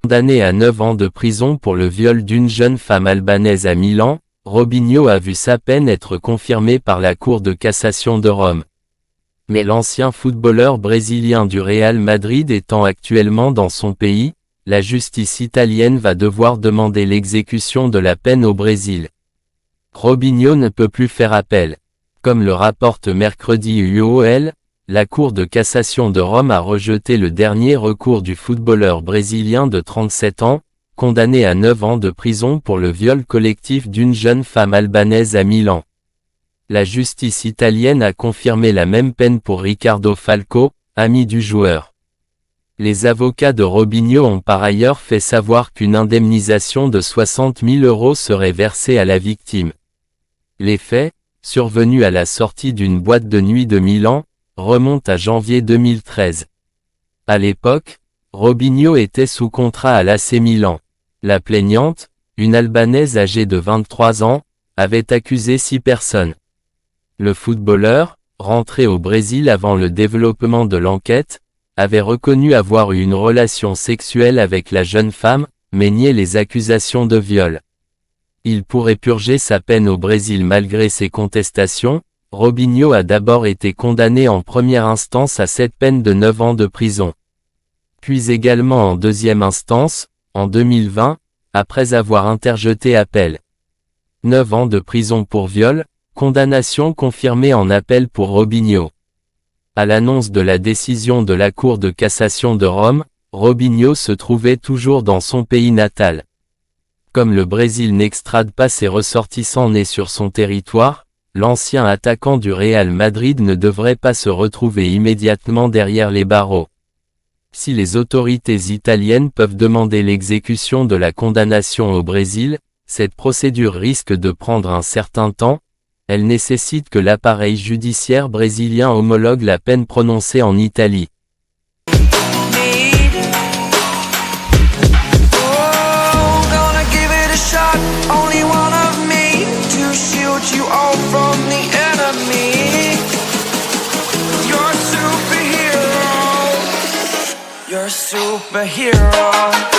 Condamné à 9 ans de prison pour le viol d'une jeune femme albanaise à Milan, Robinho a vu sa peine être confirmée par la Cour de cassation de Rome. Mais l'ancien footballeur brésilien du Real Madrid étant actuellement dans son pays, la justice italienne va devoir demander l'exécution de la peine au Brésil. Robinho ne peut plus faire appel. Comme le rapporte mercredi UOL, la Cour de cassation de Rome a rejeté le dernier recours du footballeur brésilien de 37 ans, condamné à 9 ans de prison pour le viol collectif d'une jeune femme albanaise à Milan. La justice italienne a confirmé la même peine pour Ricardo Falco, ami du joueur. Les avocats de Robinho ont par ailleurs fait savoir qu'une indemnisation de 60 000 € serait versée à la victime. Les faits, survenus à la sortie d'une boîte de nuit de Milan, remontent à janvier 2013. À l'époque, Robinho était sous contrat à l'AC Milan. La plaignante, une Albanaise âgée de 23 ans, avait accusé 6 personnes. Le footballeur, rentré au Brésil avant le développement de l'enquête, avait reconnu avoir eu une relation sexuelle avec la jeune femme, mais nié les accusations de viol. Il pourrait purger sa peine au Brésil malgré ces contestations. Robinho a d'abord été condamné en première instance à cette peine de 9 ans de prison. Puis également en deuxième instance, en 2020, après avoir interjeté appel. 9 ans de prison pour viol, condamnation confirmée en appel pour Robinho. À l'annonce de la décision de la Cour de cassation de Rome, Robinho se trouvait toujours dans son pays natal. Comme le Brésil n'extrade pas ses ressortissants nés sur son territoire, l'ancien attaquant du Real Madrid ne devrait pas se retrouver immédiatement derrière les barreaux. Si les autorités italiennes peuvent demander l'exécution de la condamnation au Brésil, cette procédure risque de prendre un certain temps. Elle nécessite que l'appareil judiciaire brésilien homologue la peine prononcée en Italie. You're a superhero.